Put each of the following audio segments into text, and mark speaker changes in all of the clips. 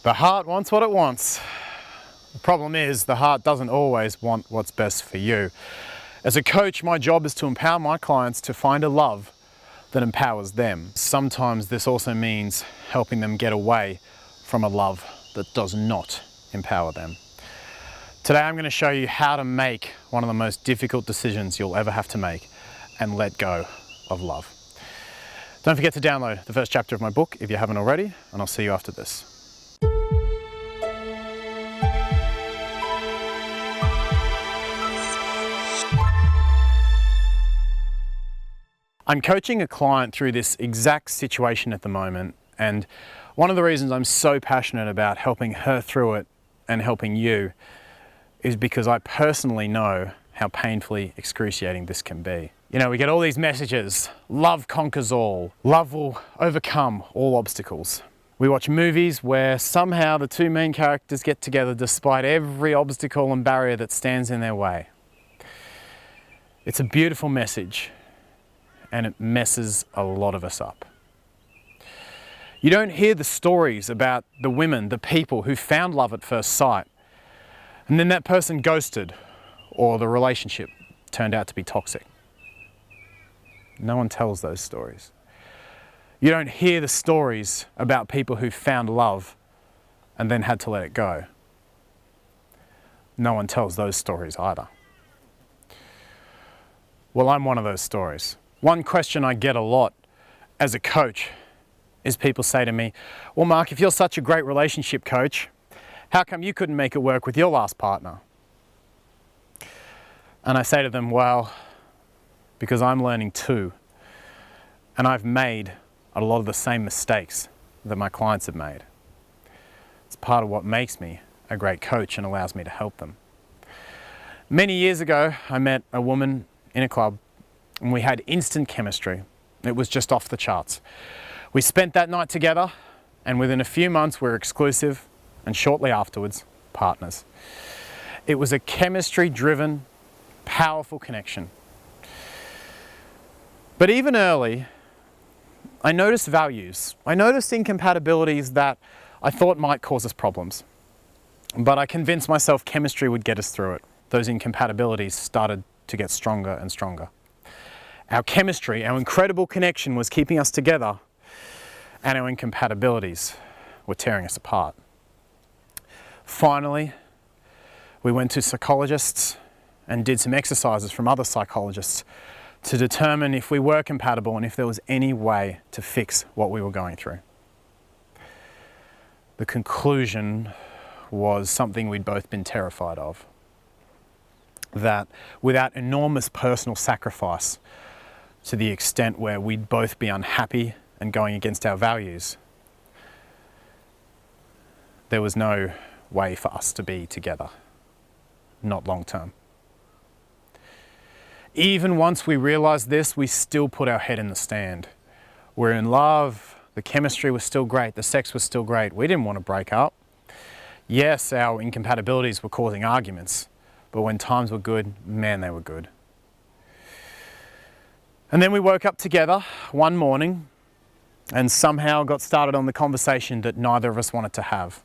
Speaker 1: The heart wants what it wants. The problem is the heart doesn't always want what's best for you. As a coach, my job is to empower my clients to find a love that empowers them. Sometimes this also means helping them get away from a love that does not empower them. Today I'm going to show you how to make one of the most difficult decisions you'll ever have to make and let go of love. Don't forget to download the first chapter of my book if you haven't already, and I'll see you after this. I'm coaching a client through this exact situation at the moment, and one of the reasons I'm so passionate about helping her through it and helping you is because I personally know how painfully excruciating this can be. You know, we get all these messages, love conquers all, love will overcome all obstacles. We watch movies where somehow the two main characters get together despite every obstacle and barrier that stands in their way. It's a beautiful message, and it messes a lot of us up. You don't hear the stories about the women, the people who found love at first sight, and then that person ghosted, or the relationship turned out to be toxic. No one tells those stories. You don't hear the stories about people who found love and then had to let it go. No one tells those stories either. Well, I'm one of those stories. One question I get a lot as a coach is people say to me, well, Mark, if you're such a great relationship coach, how come you couldn't make it work with your last partner? And I say to them, well, because I'm learning too. And I've made a lot of the same mistakes that my clients have made. It's part of what makes me a great coach and allows me to help them. Many years ago, I met a woman in a club and we had instant chemistry. It was just off the charts. We spent that night together, and within a few months we were exclusive, and shortly afterwards, partners. It was a chemistry-driven, powerful connection. But even early, I noticed values. I noticed incompatibilities that I thought might cause us problems. But I convinced myself chemistry would get us through it. Those incompatibilities started to get stronger and stronger. Our chemistry, our incredible connection was keeping us together, and our incompatibilities were tearing us apart. Finally, we went to psychologists and did some exercises from other psychologists to determine if we were compatible and if there was any way to fix what we were going through. The conclusion was something we'd both been terrified of, that without enormous personal sacrifice, to the extent where we'd both be unhappy and going against our values, there was no way for us to be together, not long term. Even once we realized this, we still put our head in the sand. We're in love, the chemistry was still great, the sex was still great. We didn't want to break up. Yes, our incompatibilities were causing arguments, but when times were good, man, they were good. And then we woke up together one morning and somehow got started on the conversation that neither of us wanted to have.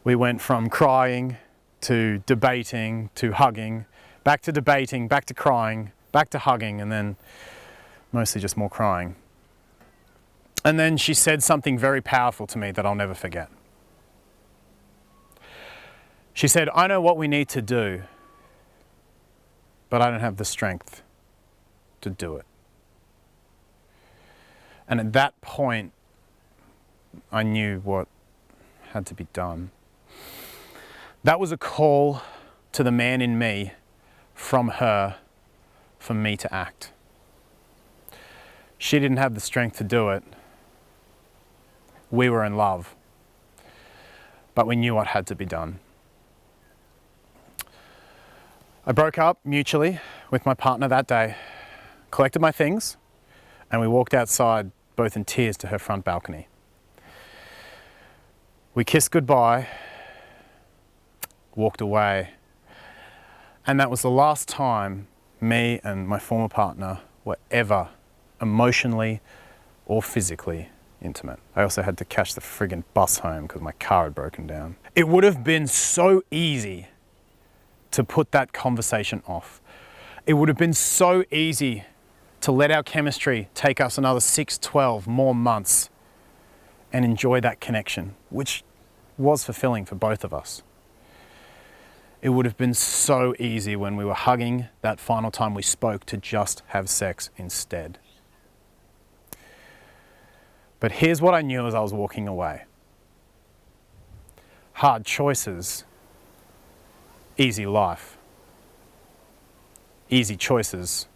Speaker 1: We went from crying to debating to hugging, back to debating, back to crying, back to hugging, and then mostly just more crying. And then she said something very powerful to me that I'll never forget. She said, I know what we need to do, but I don't have the strength to do it. And at that point, I knew what had to be done. That was a call to the man in me from her for me to act. She didn't have the strength to do it. We were in love, but we knew what had to be done. I broke up mutually with my partner that day, collected my things, and we walked outside, both in tears, to her front balcony. We kissed goodbye, walked away, and that was the last time me and my former partner were ever emotionally or physically intimate. I also had to catch the friggin' bus home because my car had broken down. It would have been so easy to put that conversation off. It would have been so easy to let our chemistry take us another 6, 12 more months and enjoy that connection, which was fulfilling for both of us. It would have been so easy when we were hugging that final time we spoke to just have sex instead. But here's what I knew as I was walking away. Hard choices, easy life. Easy choices,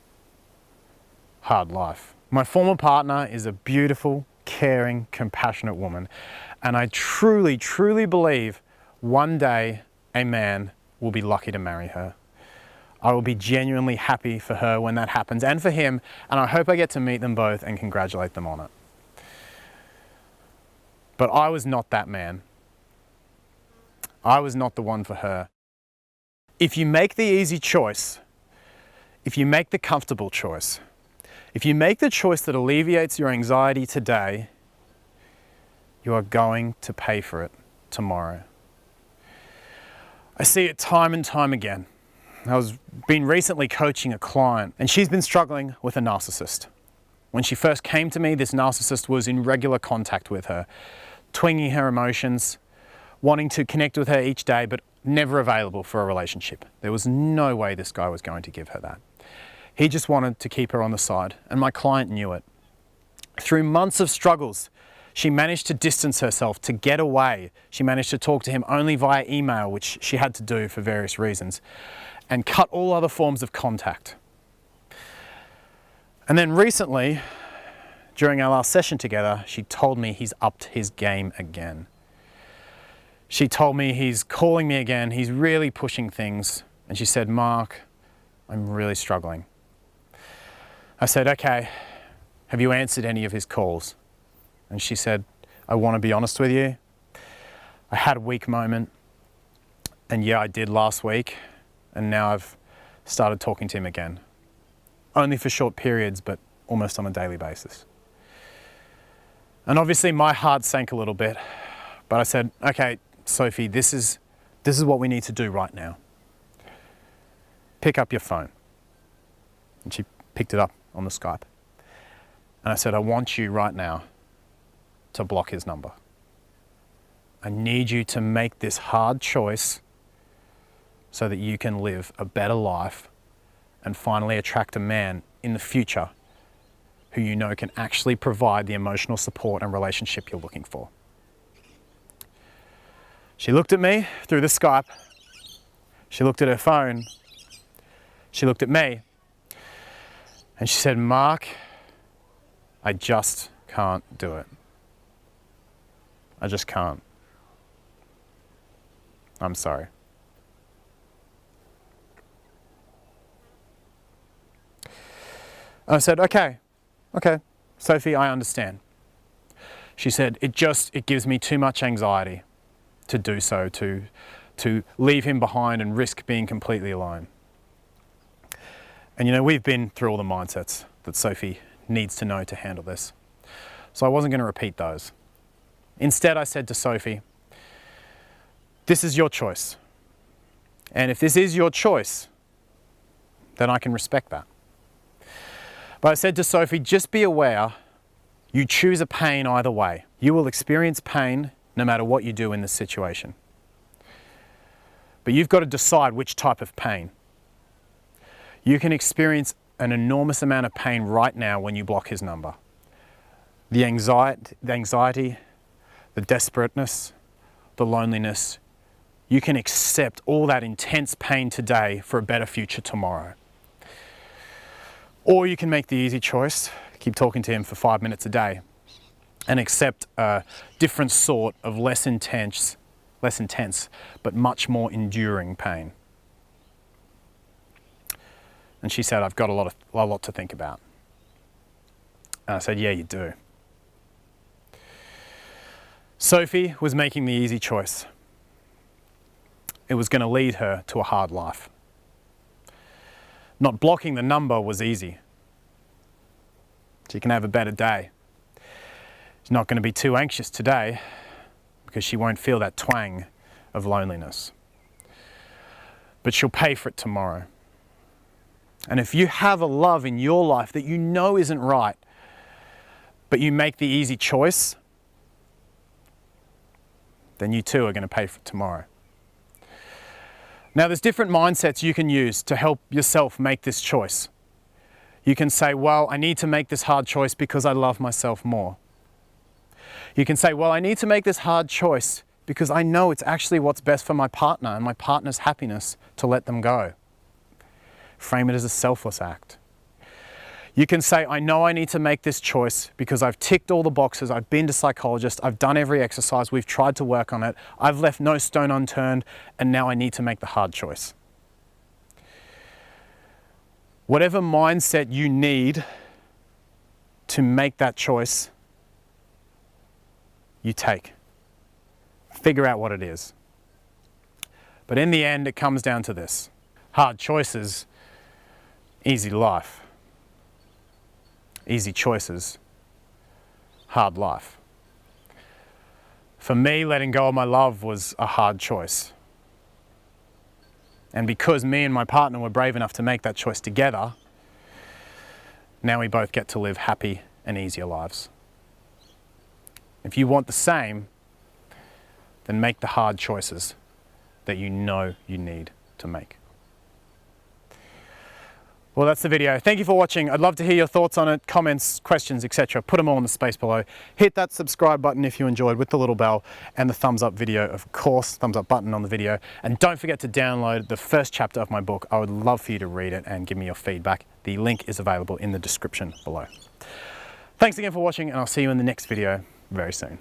Speaker 1: hard life. My former partner is a beautiful, caring, compassionate woman, and I truly, truly believe one day a man will be lucky to marry her. I will be genuinely happy for her when that happens, and for him, and I hope I get to meet them both and congratulate them on it. But I was not that man. I was not the one for her. If you make the easy choice, if you make the comfortable choice, if you make the choice that alleviates your anxiety today, you are going to pay for it tomorrow. I see it time and time again. I've been recently coaching a client and she's been struggling with a narcissist. When she first came to me, this narcissist was in regular contact with her, twinging her emotions, wanting to connect with her each day, but never available for a relationship. There was no way this guy was going to give her that. He just wanted to keep her on the side, and my client knew it. Through months of struggles, she managed to distance herself, to get away. She managed to talk to him only via email, which she had to do for various reasons, and cut all other forms of contact. And then recently, during our last session together, she told me he's upped his game again. She told me he's calling me again, he's really pushing things, and she said, "Mark, I'm really struggling." I said, "Okay, have you answered any of his calls?" And she said, "I want to be honest with you. I had a weak moment, and yeah, I did last week, and now I've started talking to him again. Only for short periods, but almost on a daily basis." And obviously my heart sank a little bit, but I said, "Okay, Sophie, this is what we need to do right now. Pick up your phone." And she picked it up on the Skype. And I said, "I want you right now to block his number. I need you to make this hard choice so that you can live a better life and finally attract a man in the future who you know can actually provide the emotional support and relationship you're looking for." She looked at me through the Skype. She looked at her phone. She looked at me. And she said, "Mark, I just can't do it. I just can't. I'm sorry." And I said, okay, Sophie, I understand." She said, it gives me too much anxiety to do so, to leave him behind and risk being completely alone. And you know, we've been through all the mindsets that Sophie needs to know to handle this. So I wasn't going to repeat those. Instead, I said to Sophie, "This is your choice. And if this is your choice, then I can respect that." But I said to Sophie, just be aware, you choose a pain either way. You will experience pain no matter what you do in this situation. But you've got to decide which type of pain. You can experience an enormous amount of pain right now when you block his number. The anxiety, the desperateness, the loneliness. You can accept all that intense pain today for a better future tomorrow. Or you can make the easy choice, keep talking to him for 5 minutes a day and accept a different sort of less intense, but much more enduring pain. And she said, "I've got a lot to think about." And I said, "Yeah, you do." Sophie was making the easy choice. It was going to lead her to a hard life. Not blocking the number was easy. She can have a better day. She's not going to be too anxious today because she won't feel that twang of loneliness. But she'll pay for it tomorrow. And if you have a love in your life that you know isn't right, but you make the easy choice, then you too are going to pay for it tomorrow. Now, there's different mindsets you can use to help yourself make this choice. You can say, well, I need to make this hard choice because I love myself more. You can say, well, I need to make this hard choice because I know it's actually what's best for my partner and my partner's happiness to let them go. Frame it as a selfless act. You can say, I know I need to make this choice because I've ticked all the boxes, I've been to psychologists, I've done every exercise, we've tried to work on it, I've left no stone unturned, and now I need to make the hard choice. Whatever mindset you need to make that choice, you take. Figure out what it is. But in the end, it comes down to this. Hard choices, easy life. Easy choices, hard life. For me, letting go of my love was a hard choice. And because me and my partner were brave enough to make that choice together, now we both get to live happy and easier lives. If you want the same, then make the hard choices that you know you need to make. Well, that's the video. Thank you for watching. I'd love to hear your thoughts on it, comments, questions, etc. Put them all in the space below. Hit that subscribe button if you enjoyed with the little bell, and the thumbs up video, of course, thumbs up button on the video. And don't forget to download the first chapter of my book. I would love for you to read it and give me your feedback. The link is available in the description below. Thanks again for watching, and I'll see you in the next video very soon.